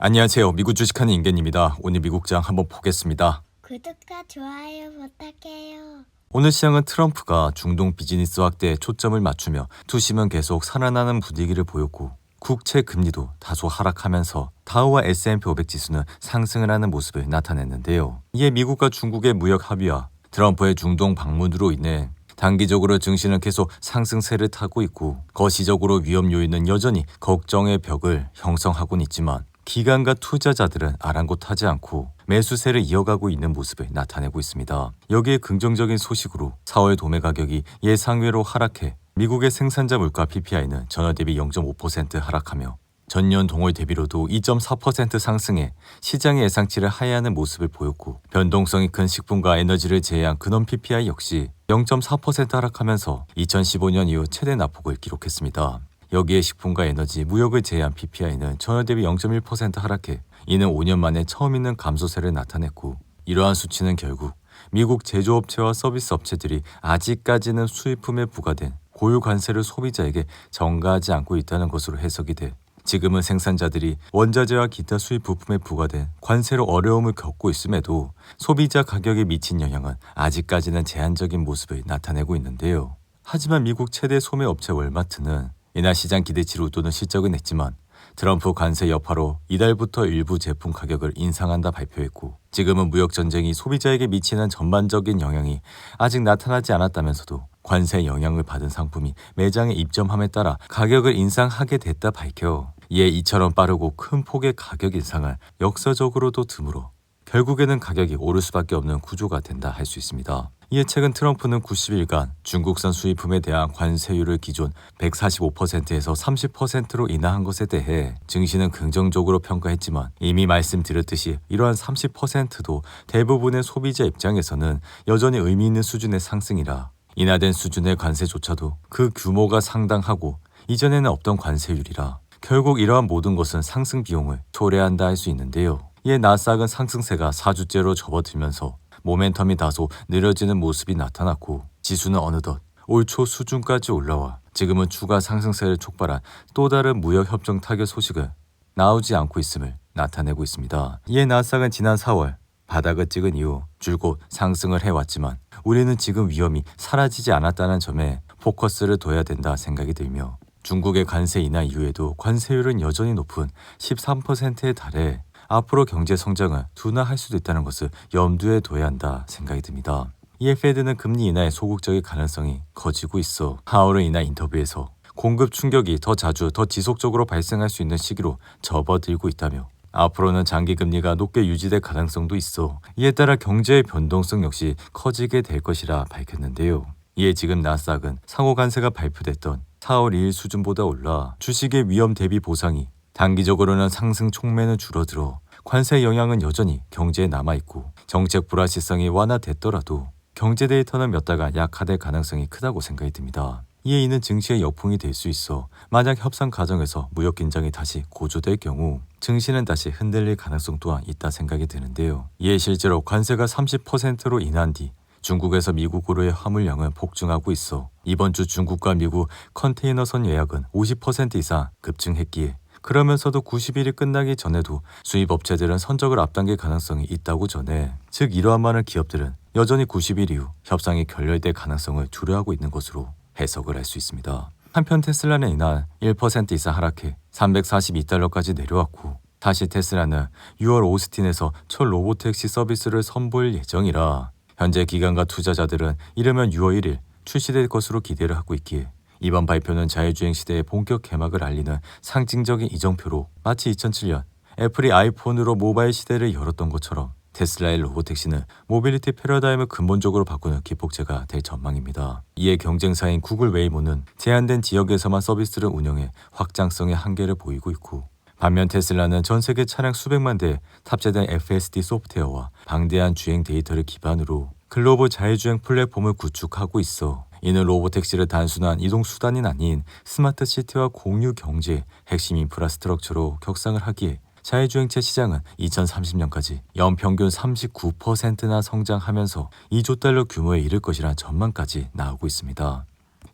안녕하세요. 미국 주식하는 임겐입니다. 오늘 미국장 한번 보겠습니다. 구독과 좋아요 부탁해요. 오늘 시장은 트럼프가 중동 비즈니스 확대에 초점을 맞추며 투심은 계속 살아나는 분위기를 보였고 국채 금리도 다소 하락하면서 다우와 S&P 500 지수는 상승을 하는 모습을 나타냈는데요. 이에 미국과 중국의 무역 합의와 트럼프의 중동 방문으로 인해 단기적으로 증시는 계속 상승세를 타고 있고 거시적으로 위험 요인은 여전히 걱정의 벽을 형성하고는 있지만 기관과 투자자들은 아랑곳하지 않고 매수세를 이어가고 있는 모습을 나타내고 있습니다. 여기에 긍정적인 소식으로 4월 도매 가격이 예상외로 하락해 미국의 생산자 물가 PPI는 전월 대비 0.5% 하락하며 전년 동월 대비로도 2.4% 상승해 시장의 예상치를 하회하는 모습을 보였고 변동성이 큰 식품과 에너지를 제외한 근원 PPI 역시 0.4% 하락하면서 2015년 이후 최대 낙폭을 기록했습니다. 여기에 식품과 에너지, 무역을 제외한 PPI는 전월 대비 0.1% 하락해 이는 5년 만에 처음 있는 감소세를 나타냈고 이러한 수치는 결국 미국 제조업체와 서비스 업체들이 아직까지는 수입품에 부과된 고유 관세를 소비자에게 전가하지 않고 있다는 것으로 해석이 돼 지금은 생산자들이 원자재와 기타 수입 부품에 부과된 관세로 어려움을 겪고 있음에도 소비자 가격에 미친 영향은 아직까지는 제한적인 모습을 나타내고 있는데요. 하지만 미국 최대 소매업체 월마트는 이날 시장 기대치를 웃도는 실적을 냈지만 트럼프 관세 여파로 이달부터 일부 제품 가격을 인상한다 발표했고 지금은 무역 전쟁이 소비자에게 미치는 전반적인 영향이 아직 나타나지 않았다면서도 관세 영향을 받은 상품이 매장에 입점함에 따라 가격을 인상하게 됐다 밝혀 이에 이처럼 빠르고 큰 폭의 가격 인상을 역사적으로도 드물어 결국에는 가격이 오를 수밖에 없는 구조가 된다 할 수 있습니다. 이에 최근 트럼프는 90일간 중국산 수입품에 대한 관세율을 기존 145%에서 30%로 인하한 것에 대해 증시는 긍정적으로 평가했지만 이미 말씀드렸듯이 이러한 30%도 대부분의 소비자 입장에서는 여전히 의미 있는 수준의 상승이라 인하된 수준의 관세조차도 그 규모가 상당하고 이전에는 없던 관세율이라 결국 이러한 모든 것은 상승 비용을 초래한다 할 수 있는데요. 이에 나스닥은 상승세가 4주째로 접어들면서 모멘텀이 다소 느려지는 모습이 나타났고 지수는 어느덧 올 초 수준까지 올라와 지금은 추가 상승세를 촉발한 또 다른 무역협정 타결 소식을 나오지 않고 있음을 나타내고 있습니다. 이에 나스닥은 지난 4월 바닥을 찍은 이후 줄곧 상승을 해왔지만 우리는 지금 위험이 사라지지 않았다는 점에 포커스를 둬야 된다 생각이 들며 중국의 관세 인하 이후에도 관세율은 여전히 높은 13%에 달해 앞으로 경제 성장을 둔화할 수도 있다는 것을 염두에 둬야 한다 생각이 듭니다. 이에 페드는 금리 인하의 소극적인 가능성이 커지고 있어 파월의 인하 인터뷰에서 공급 충격이 더 자주 더 지속적으로 발생할 수 있는 시기로 접어들고 있다며 앞으로는 장기 금리가 높게 유지될 가능성도 있어 이에 따라 경제의 변동성 역시 커지게 될 것이라 밝혔는데요. 이에 지금 나스닥은 상호 관세가 발표됐던 4월 2일 수준보다 올라 주식의 위험 대비 보상이 단기적으로는 상승 촉매는 줄어들어 관세 영향은 여전히 경제에 남아있고 정책 불확실성이 완화됐더라도 경제 데이터는 몇 달간 약화될 가능성이 크다고 생각이 듭니다. 이에 이는 증시의 역풍이 될 수 있어 만약 협상 과정에서 무역 긴장이 다시 고조될 경우 증시는 다시 흔들릴 가능성 또한 있다 생각이 드는데요. 이에 실제로 관세가 30%로 인한 뒤 중국에서 미국으로의 화물량은 폭증하고 있어 이번 주 중국과 미국 컨테이너선 예약은 50% 이상 급증했기에 그러면서도 90일이 끝나기 전에도 수입업체들은 선적을 앞당길 가능성이 있다고 전해 즉 이러한 많은 기업들은 여전히 90일 이후 협상이 결렬될 가능성을 두려워하고 있는 것으로 해석을 할 수 있습니다. 한편 테슬라는 이날 1% 이상 하락해 342달러까지 내려왔고 다시 테슬라는 6월 오스틴에서 첫 로보택시 서비스를 선보일 예정이라 현재 기관과 투자자들은 이르면 6월 1일 출시될 것으로 기대를 하고 있기에 이번 발표는 자율주행 시대의 본격 개막을 알리는 상징적인 이정표로 마치 2007년 애플이 아이폰으로 모바일 시대를 열었던 것처럼 테슬라의 로보택시는 모빌리티 패러다임을 근본적으로 바꾸는 기폭제가 될 전망입니다. 이에 경쟁사인 구글 웨이모는 제한된 지역에서만 서비스를 운영해 확장성의 한계를 보이고 있고 반면 테슬라는 전 세계 차량 수백만 대에 탑재된 FSD 소프트웨어와 방대한 주행 데이터를 기반으로 글로벌 자율주행 플랫폼을 구축하고 있어 이는 로보택시를 단순한 이동수단이 아닌 스마트 시티와 공유 경제의 핵심 인프라스트럭처로 격상을 하기에 자율주행차 시장은 2030년까지 연평균 39%나 성장하면서 2조 달러 규모에 이를 것이라는 전망까지 나오고 있습니다.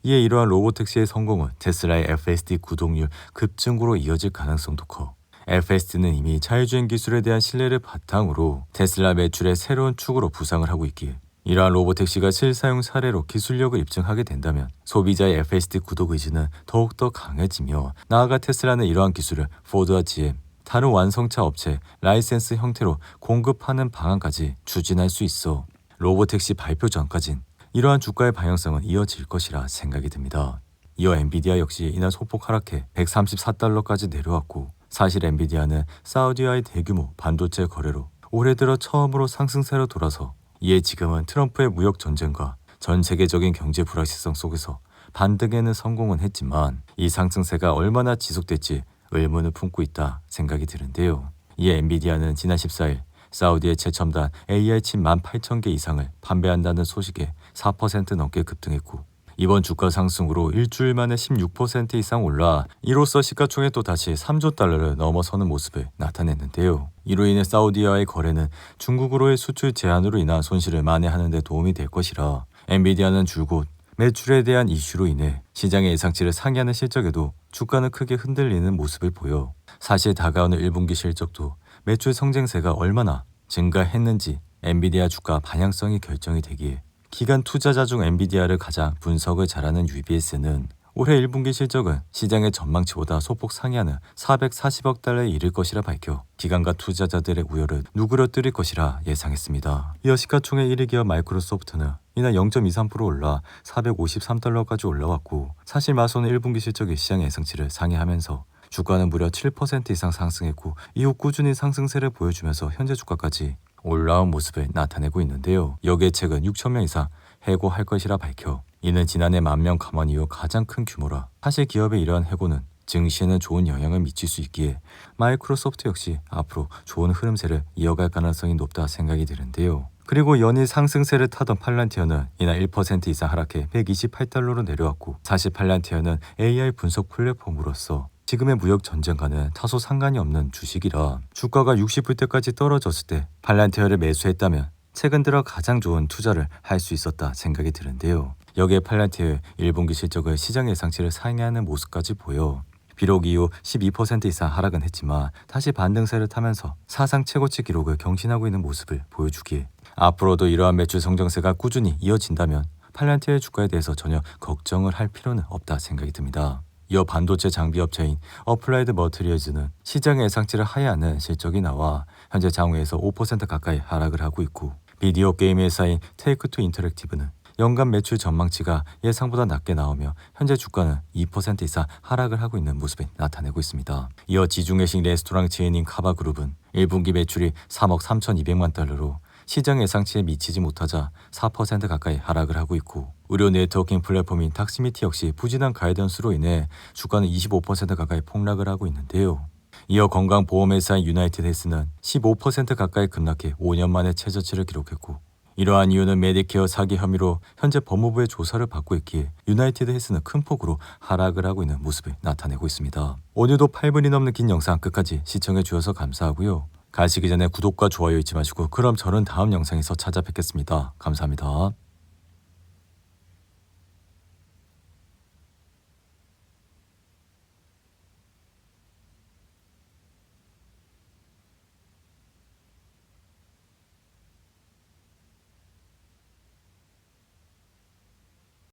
이에 이러한 로보택시의 성공은 테슬라의 FSD 구독률 급증으로 이어질 가능성도 커 FSD는 이미 자율주행 기술에 대한 신뢰를 바탕으로 테슬라 매출의 새로운 축으로 부상을 하고 있기에 이러한 로보택시가 실사용 사례로 기술력을 입증하게 된다면 소비자의 FSD 구독 의지는 더욱더 강해지며 나아가 테슬라는 이러한 기술을 포드와 GM, 다른 완성차 업체 라이센스 형태로 공급하는 방안까지 추진할 수 있어 로보택시 발표 전까진 이러한 주가의 방향성은 이어질 것이라 생각이 듭니다. 이어 엔비디아 역시 이날 소폭 하락해 134달러까지 내려왔고 사실 엔비디아는 사우디와의 대규모 반도체 거래로 올해 들어 처음으로 상승세로 돌아서 이에 지금은 트럼프의 무역 전쟁과 전 세계적인 경제 불확실성 속에서 반등에는 성공은 했지만 이 상승세가 얼마나 지속될지 의문을 품고 있다 생각이 드는데요. 이에 엔비디아는 지난 14일 사우디의 최첨단 AI 칩 18,000개 이상을 판매한다는 소식에 4% 넘게 급등했고 이번 주가 상승으로 일주일 만에 16% 이상 올라 이로써 시가총액 또다시 3조 달러를 넘어서는 모습을 나타냈는데요. 이로 인해 사우디와의 거래는 중국으로의 수출 제한으로 인한 손실을 만회하는 데 도움이 될 것이라 엔비디아는 줄곧 매출에 대한 이슈로 인해 시장의 예상치를 상회하는 실적에도 주가는 크게 흔들리는 모습을 보여 사실 다가오는 1분기 실적도 매출 성장세가 얼마나 증가했는지 엔비디아 주가 방향성이 결정이 되기에 기관 투자자 중 엔비디아를 가장 분석을 잘하는 UBS는 올해 1분기 실적은 시장의 전망치보다 소폭 상회하는 440억 달러에 이를 것이라 밝혀 기관과 투자자들의 우려를 누그러뜨릴 것이라 예상했습니다. 이어 시가총액 1위 기업 마이크로소프트는 이날 0.23% 올라 453달러까지 올라왔고 사실 마소는 1분기 실적이 시장의 예상치를 상회하면서 주가는 무려 7% 이상 상승했고 이후 꾸준히 상승세를 보여주면서 현재 주가까지 올라온 모습을 나타내고 있는데요. 여기에 최근 6,000명 이상 해고할 것이라 밝혀 이는 지난해 10,000명 감원 이후 가장 큰 규모라 사실 기업의 이러한 해고는 증시에는 좋은 영향을 미칠 수 있기에 마이크로소프트 역시 앞으로 좋은 흐름세를 이어갈 가능성이 높다 생각이 드는데요. 그리고 연일 상승세를 타던 팔란티어는 이날 1% 이상 하락해 128달러로 내려왔고 사실 팔란티어는 AI 분석 플랫폼으로서 지금의 무역 전쟁과는 다소 상관이 없는 주식이라 주가가 60불대까지 떨어졌을 때 팔란티어를 매수했다면 최근 들어 가장 좋은 투자를 할 수 있었다 생각이 드는데요. 여기에 팔란티어의 1분기 실적을 시장 예상치를 상회하는 모습까지 보여 비록 이후 12% 이상 하락은 했지만 다시 반등세를 타면서 사상 최고치 기록을 경신하고 있는 모습을 보여주기에 앞으로도 이러한 매출 성장세가 꾸준히 이어진다면 팔란티어의 주가에 대해서 전혀 걱정을 할 필요는 없다 생각이 듭니다. 이어 반도체 장비 업체인 어플라이드 머티리얼즈는 시장의 예상치를 하회하는 실적이 나와 현재 장외에서 5% 가까이 하락을 하고 있고 비디오 게임 회사인 테이크투 인터랙티브는 연간 매출 전망치가 예상보다 낮게 나오며 현재 주가는 2% 이상 하락을 하고 있는 모습을 나타내고 있습니다. 이어 지중해식 레스토랑 체인인 카바그룹은 1분기 매출이 3억 3,200만 달러로 시장 예상치에 미치지 못하자 4% 가까이 하락을 하고 있고 의료 네트워킹 플랫폼인 닥시미티 역시 부진한 가이던스로 인해 주가는 25% 가까이 폭락을 하고 있는데요. 이어 건강보험회사인 유나이티드 헬스는 15% 가까이 급락해 5년 만에 최저치를 기록했고 이러한 이유는 메디케어 사기 혐의로 현재 법무부의 조사를 받고 있기에 유나이티드 헬스는 큰 폭으로 하락을 하고 있는 모습을 나타내고 있습니다. 오늘도 8분이 넘는 긴 영상 끝까지 시청해 주셔서 감사하고요. 가시기 전에 구독과 좋아요 잊지 마시고 그럼 저는 다음 영상에서 찾아뵙겠습니다. 감사합니다.